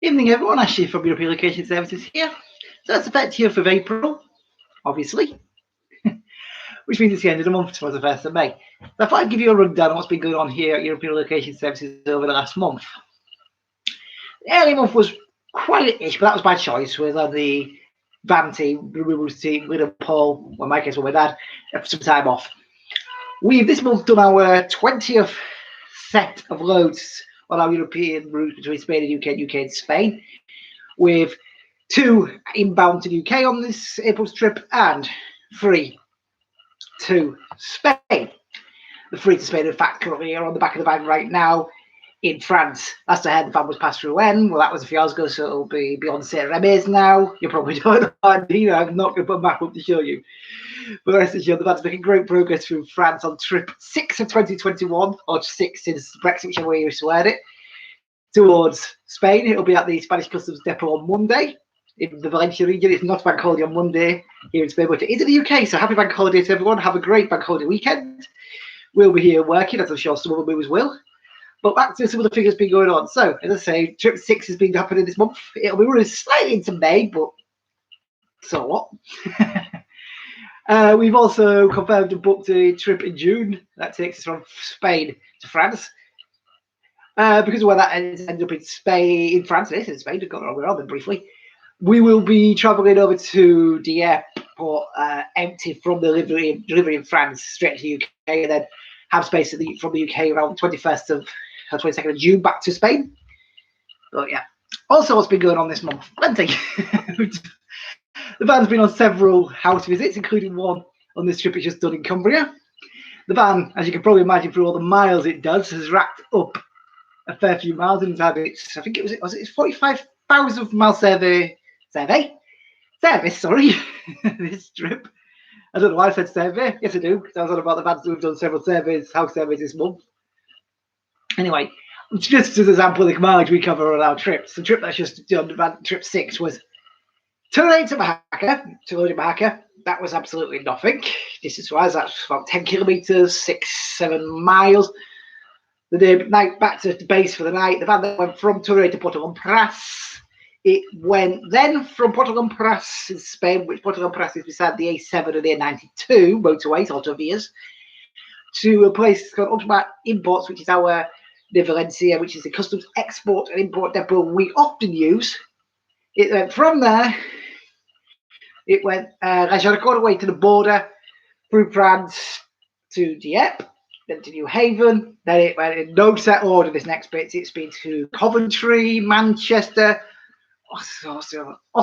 Evening everyone, Ashley from European Location Services here. So it's the 30th of April, obviously, which means it's the end of the month towards the 1st of May. So I thought I'd give you a rundown on what's been going on here at European Location Services over the last month. The early month was quiet-ish, but that was by choice, with the van team, the removals team, with Paul, well in my case with my dad, have some time off. We've this month done our 20th set of loads on our European routes between Spain and UK, UK and Spain, with 2 inbound to the UK on this April's trip and 3 to Spain. The 3 to Spain, in fact, currently are on the back of the van right now in France. Last I heard, the van was passed through when? Well, that was a few hours ago, so it'll be beyond Saint Remes now. You probably don't know. I'm not going to put a map up to show you. But rest assured, the van's making great progress through France on trip 6 of 2021, or 6 since Brexit, whichever way you swear it, towards Spain. It'll be at the Spanish Customs Depot on Monday in the Valencia region. It's not bank holiday on Monday here in Spain, but it is in the UK, so happy bank holiday to everyone. Have a great bank holiday weekend. We'll be here working, as I'm sure some of the movers will. But back to some of the figures been going on. So, as I say, trip 6 has been happening this month. It'll be running slightly into May, but so what? We've also confirmed and booked a trip in June that takes us from Spain to France. Because of where that ended up in Spain, in France, it is in Spain, I've got the wrong way around briefly. We will be travelling over to the airport, empty from the delivery in France, straight to the UK, and then have space from the UK around the 22nd of June back to Spain. But yeah, also what's been going on this month? Plenty. The van's been on several house visits, including one on this trip it's just done in Cumbria. The van, as you can probably imagine through all the miles it does, has racked up a fair few miles and had its, I think it was 45,000 mile service, sorry, this trip. I don't know why I said survey. Yes, I do, because I was on about the vans that we've done several surveys, house surveys this month. Anyway, just as an example of the mileage we cover on our trips, the trip that's just done, trip 6, was Turin to Mahaka. That was absolutely nothing. Distance-wise, that's about 10 kilometres, 6-7 miles. The night back to the base for the night. The van that went from Turin to Port-au-Prince. It went then from Port-au-Prince in Spain, which Port-au-Prince is beside the A7 and the A92 motorways, autovias, to a place called Ultimate Imports, which is our near Valencia, which is the customs export and import depot we often use. It went from there. It went all the way to the border, through France to Dieppe, then to New Haven. Then it went in no set order. This next bit, it's been to Coventry, Manchester, or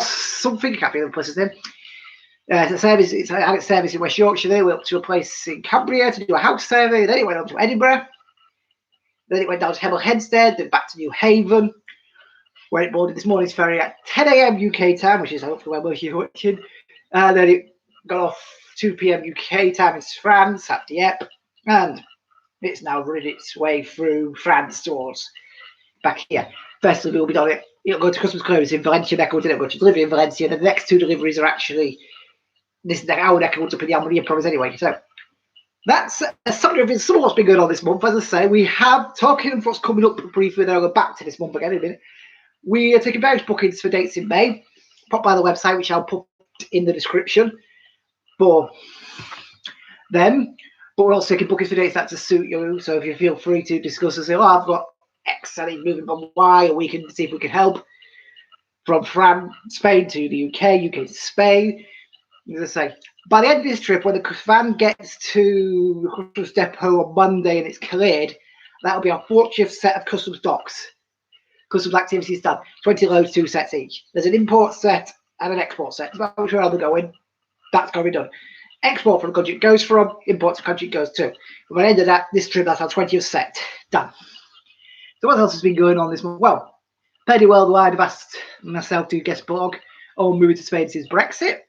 something. I can't remember the place's name. It's had its service in West Yorkshire. Then it went up to a place in Cumbria to do a house survey. Then it went up to Edinburgh. Then it went down to Hemel Hempstead, then back to New Haven, where it boarded this morning's ferry at 10 a.m. UK time, which is hopefully where we're watching. Then it got off 2 p.m. UK time in France at Dieppe, and it's now running its way through France towards back here. First delivery will be done. It'll go to customs clearance in Valencia, then go to delivery in Valencia. The next 2 deliveries are actually this is our neck up in the Almeria province anyway. So that's a summary of some of what's been going on this month. As I say, we have talking of what's coming up briefly. Then I'll go back to this month again in a minute. We are taking various bookings for dates in May. Pop by the website, which I'll put in the description for them. But we're also taking bookings for dates that to suit you. So if you feel free to discuss and say, oh, I've got X, I need moving from Y, or we can see if we can help. From France, Spain to the UK, UK to Spain. As I say, by the end of this trip, when the van gets to the customs depot on Monday and it's cleared, that'll be our 40th set of customs docks. Customs activities done. 20 loads, 2 sets each. There's an import set and an export set. That's where they're going. That's going to be done. Export from the country it goes from, import to the country it goes to. And by the end of that, this trip, that's our 20th set. Done. So what else has been going on this month? Well, Penny Worldwide have asked myself to guest blog on moving to Spain since Brexit,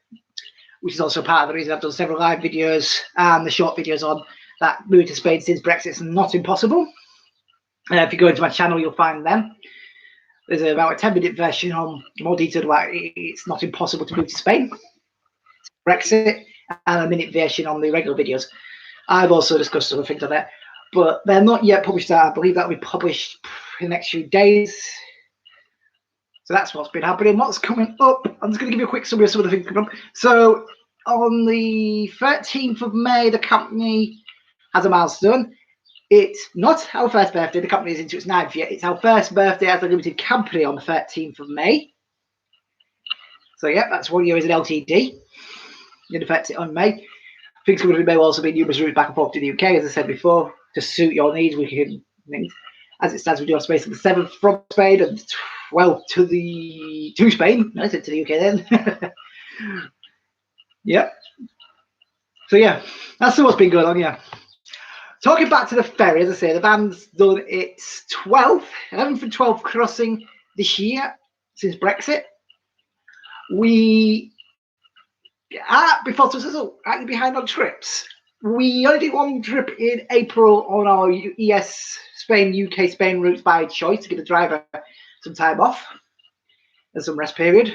which is also part of the reason I've done several live videos and the short videos on that moving to Spain since Brexit is not impossible. If you go into my channel, you'll find them. There's about a 10-minute version on more detailed about it's not impossible to move to Spain, Brexit, and a minute version on the regular videos. I've also discussed other things on there, but they're not yet published. I believe that will be published in the next few days. So that's what's been happening. What's coming up? I'm just going to give you a quick summary of some of the things coming up. So on the 13th of May, the company has a milestone. It's not our first birthday. The company is into its 9th year. It's our first birthday as a limited company on the 13th of May. So yeah, that's 1 year as an LTD. In effect, on May. Things coming up in May will also be numerous routes back and forth to the UK, as I said before, to suit your needs. We can things. As it stands, we do have space on the 7th from Spain and to Spain. I said to the UK then. Yeah. So yeah, that's what's been going on. Yeah. Talking back to the ferry, as I say, the band's done its 11th and 12th crossing this year since Brexit. We before actually behind on trips. We only did one trip in April on our ES UK Spain routes by choice to give the driver some time off and some rest period.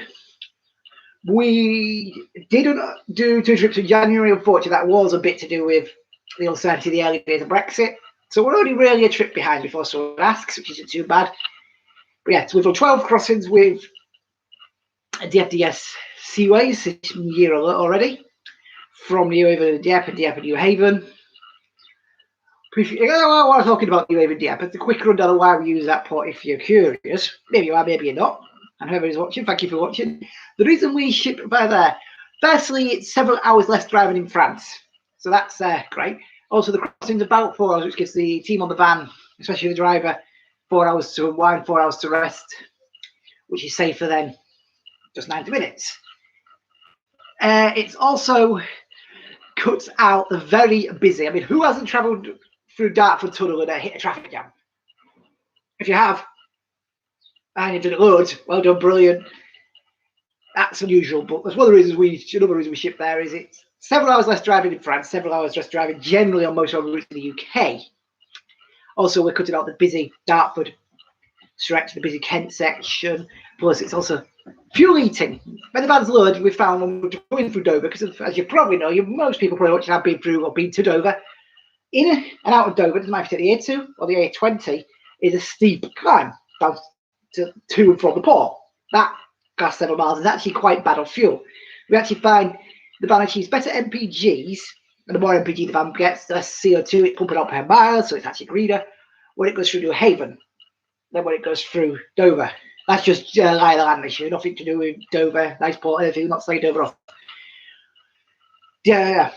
We didn't do 2 trips in January. Unfortunately, that was a bit to do with the uncertainty of the early days of Brexit. So we're only really a trip behind before someone asks, which isn't too bad. But yeah, so we've done 12 crossings with DFDS Seaways this year already. From New Haven to Dieppe and Dieppe and New Haven. While I'm talking about New Haven Dieppe, it's a quick rundown of why we use that port if you're curious. Maybe you are, maybe you're not. And whoever is watching, thank you for watching. The reason we ship by there, firstly, it's several hours less driving in France. So that's great. Also, the crossing's about 4 hours, which gives the team on the van, especially the driver, 4 hours to unwind, 4 hours to rest, which is safer than just 90 minutes. It's also cuts out the very busy. I mean, who hasn't travelled through Dartford Tunnel and hit a traffic jam? If you have, and you've done it loads, well done, brilliant. That's unusual, but that's one of the reasons another reason we ship there is it's several hours less driving in France, several hours less driving generally on most of our routes in the UK. Also, we're cutting out the busy Dartford stretch, the busy Kent section. Plus, it's also fuel eating. When the van's loaded, we found when we're going through Dover, because as you probably know, most people probably have been through or been to Dover. In and out of Dover, doesn't matter if you take the A2 or the A20, is a steep climb down to and from the port. That costs several miles. Is actually quite bad on fuel. We actually find the van achieves better MPGs, and the more MPG the van gets, the less CO2 it's pumping out per mile, so it's actually greener when it goes through New Haven than when it goes through Dover. That's just lie of the land issue, nothing to do with Dover, nice port, anything, not saying Dover off. Yeah.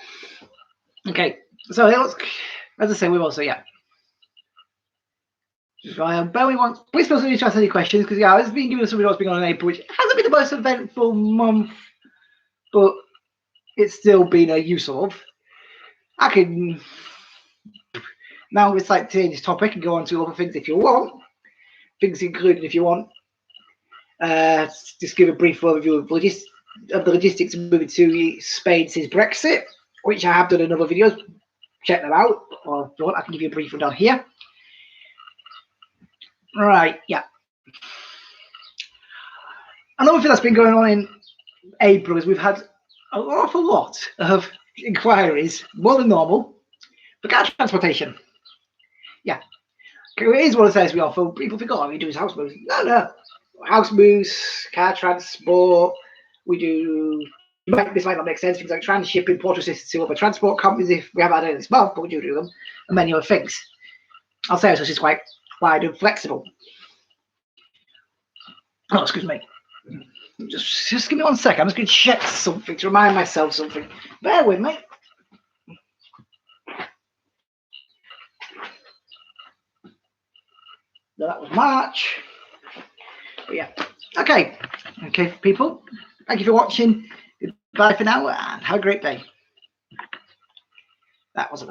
Okay, so as I say, we've also, yeah. Bowie wants, please feel free to ask any questions, because yeah, I've been giving somebody what's been on in April, which hasn't been the most eventful month, but it's still been a use of. I can now it's like change this topic and go on to other things if you want. Things included if you want. Just give a brief overview of the logistics of moving to Spain since Brexit, which I have done in other videos. Check them out, or if you want, I can give you a brief rundown here. Right, yeah. Another thing that's been going on in April is we've had an awful lot of inquiries, more than normal, for car transportation. Yeah. It is one of the things we offer. People think, oh, we do house moves. No. House moves, car transport. We do. This might not make sense. Things like transshipping, port assistance to other transport companies. If we haven't had any this month, but we do them, and many other things. I'll say this is quite wide and flexible. Oh, excuse me. Just give me 1 second. I'm just going to check something to remind myself something. Bear with me. No, that was March. But yeah. Okay, people. Thank you for watching. Goodbye for now, and have a great day. That wasn't a bad